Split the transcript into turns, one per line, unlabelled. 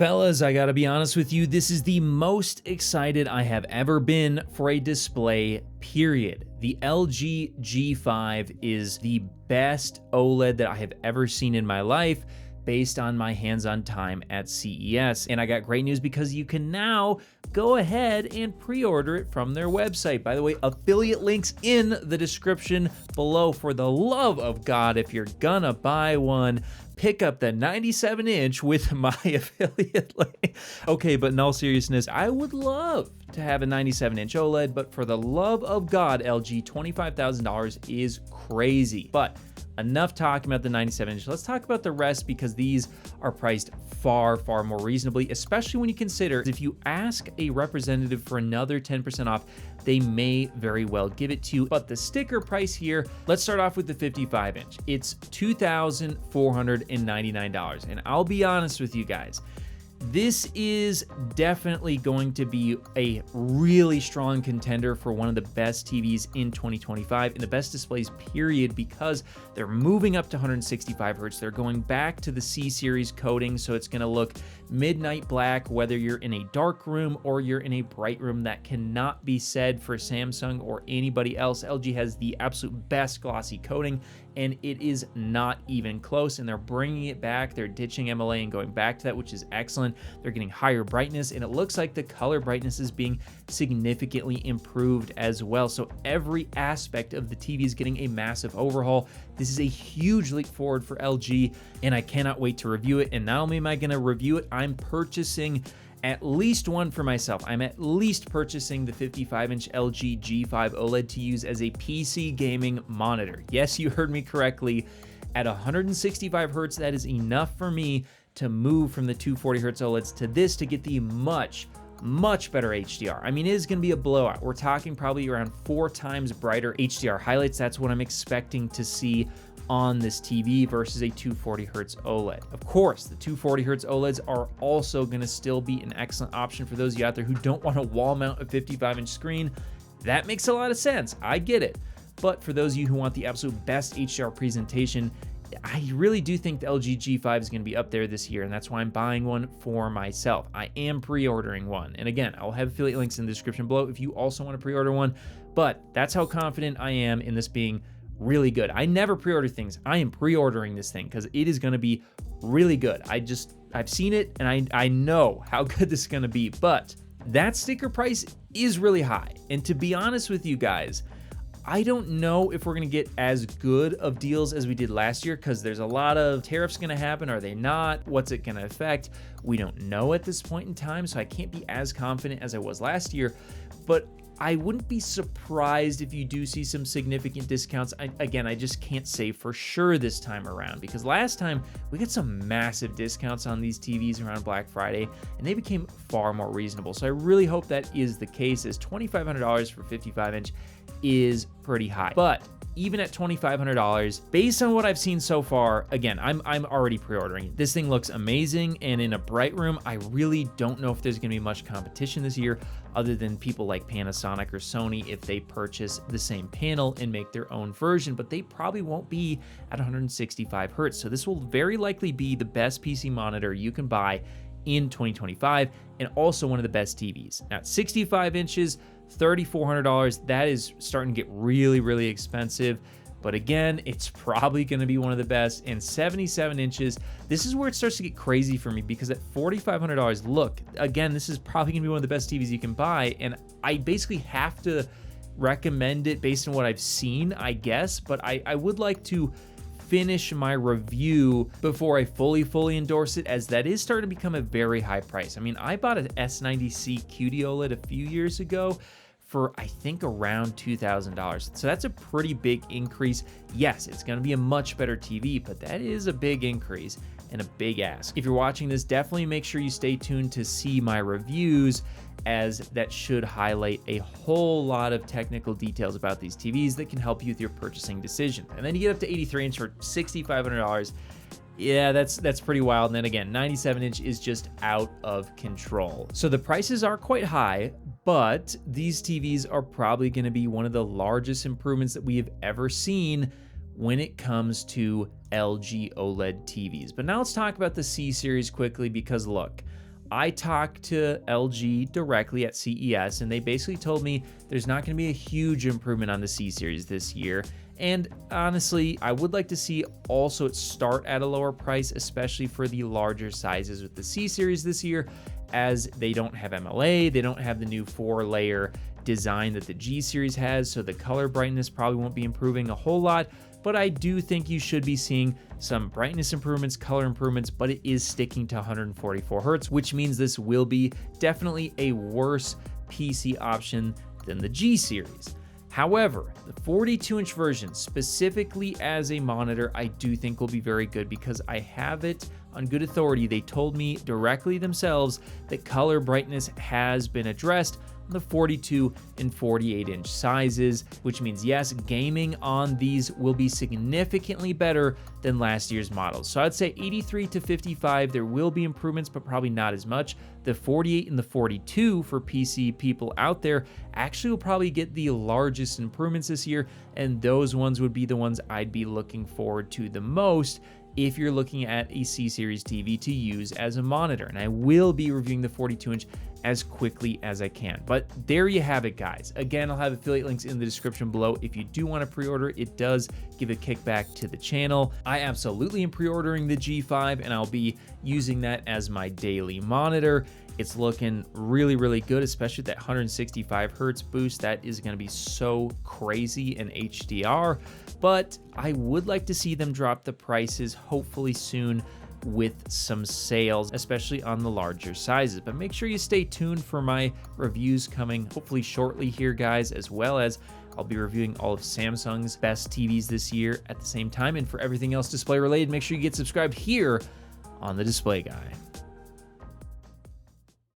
Fellas, I gotta be honest with you, this is the most excited I have ever been for a display, period. The LG G5 is the best OLED that I have ever seen in my life based on my hands-on time at CES. And I got great news because you can now go ahead and pre-order it from their website. By the way, affiliate links in the description below. For the love of God, if you're gonna buy one, pick up the 97-inch with my affiliate link. Okay, but in all seriousness, I would love to have a 97-inch OLED, but for the love of God, LG, $25,000 is crazy. But enough talking about the 97-inch. Let's talk about the rest because these are priced far, far more reasonably, especially when you consider if you ask a representative for another 10% off, they may very well give it to you. But the sticker price here, let's start off with the 55-inch. It's $2,499. And I'll be honest with you guys, this is definitely going to be a really strong contender for one of the best TVs in 2025 and the best displays, period, because they're moving up to 165 Hertz. They're going back to the C-series coating, so it's going to look midnight black, whether you're in a dark room or you're in a bright room. That cannot be said for Samsung or anybody else. LG has the absolute best glossy coating, and it is not even close, and they're bringing it back. They're ditching MLA and going back to that, which is excellent. They're getting higher brightness, and it looks like the color brightness is being significantly improved as well. So every aspect of the TV is getting a massive overhaul. This is a huge leap forward for LG, and I cannot wait to review it. And not only am I going to review it, I'm purchasing at least one for myself. I'm at least purchasing the 55-inch LG G5 OLED to use as a PC gaming monitor. Yes, you heard me correctly. At 165 Hertz, that is enough for me to move from the 240 Hertz OLEDs to this to get the much better HDR. I mean, it is going to be a blowout. We're talking probably around 4 times brighter HDR highlights. That's what I'm expecting to see on this TV versus a 240 Hertz OLED. Of course, the 240 Hertz OLEDs are also going to still be an excellent option for those of you out there who don't want to wall mount a 55-inch screen. That makes a lot of sense. I get it. But for those of you who want the absolute best HDR presentation, I really do think the LG G5 is going to be up there this year, and that's why I'm buying one for myself. I am pre-ordering one. And again, I'll have affiliate links in the description below if you also want to pre-order one. But that's how confident I am in this being really good. I never pre-order things. I am pre-ordering this thing because it is going to be really good. I've seen it and I know how good this is going to be, but that sticker price is really high. And to be honest with you guys, I don't know if we're going to get as good of deals as we did last year because there's a lot of tariffs going to happen. Are they not? What's it going to affect? We don't know at this point in time, so I can't be as confident as I was last year, but I wouldn't be surprised if you do see some significant discounts. Again, I just can't say for sure this time around because last time we got some massive discounts on these TVs around Black Friday and they became far more reasonable. So I really hope that is the case, as $2,500 for 55-inch is pretty high. But even at $2,500, based on what I've seen so far, again, I'm already pre-ordering it. This thing looks amazing, and in a bright room, I really don't know if there's gonna be much competition this year other than people like Panasonic or Sony if they purchase the same panel and make their own version, but they probably won't be at 165 Hertz. So this will very likely be the best PC monitor you can buy in 2025 and also one of the best TVs. Now, at 65 inches, $3,400, that is starting to get really, really expensive. But again, it's probably going to be one of the best. And 77 inches, this is where it starts to get crazy for me because at $4,500, look, again, this is probably going to be one of the best TVs you can buy. And I basically have to recommend it based on what I've seen, I guess. But I would like to finish my review before I fully endorse it, as that is starting to become a very high price. I mean, I bought an S90C QD OLED a few years ago for I think around $2,000. So that's a pretty big increase. Yes, it's going to be a much better TV, but that is a big increase and a big ask. If you're watching this, definitely make sure you stay tuned to see my reviews, as that should highlight a whole lot of technical details about these TVs that can help you with your purchasing decision. And then you get up to 83-inch for $6,500. Yeah, that's pretty wild. And then again, 97-inch is just out of control. So the prices are quite high, but these TVs are probably going to be one of the largest improvements that we have ever seen when it comes to LG OLED TVs. But now let's talk about the C series quickly, because look, I talked to LG directly at CES, and they basically told me there's not going to be a huge improvement on the C series this year. And honestly, I would like to see also it start at a lower price, especially for the larger sizes with the C series this year, as they don't have MLA, they don't have the new 4-layer design that the G series has, so the color brightness probably won't be improving a whole lot. But I do think you should be seeing some brightness improvements, color improvements, but it is sticking to 144 Hertz, which means this will be definitely a worse PC option than the G series. However, the 42-inch version, specifically as a monitor, I do think will be very good because I have it on good authority. They told me directly themselves that color brightness has been addressed on the 42 and 48-inch sizes, which means yes, gaming on these will be significantly better than last year's models. So I'd say 83 to 55, there will be improvements, but probably not as much. The 48 and the 42 for PC people out there actually will probably get the largest improvements this year, and those ones would be the ones I'd be looking forward to the most if you're looking at a C series TV to use as a monitor. And I will be reviewing the 42-inch as quickly as I can. But there you have it, guys. Again, I'll have affiliate links in the description below. If you do want to pre-order, it does give a kickback to the channel. I absolutely am pre-ordering the G5, and I'll be using that as my daily monitor. It's looking really, really good, especially that 165 Hertz boost. That is going to be so crazy in HDR, but I would like to see them drop the prices hopefully soon with some sales, especially on the larger sizes. But make sure you stay tuned for my reviews coming hopefully shortly here, guys, as well as I'll be reviewing all of Samsung's best TVs this year at the same time. And for everything else display related, make sure you get subscribed here on The Display Guy.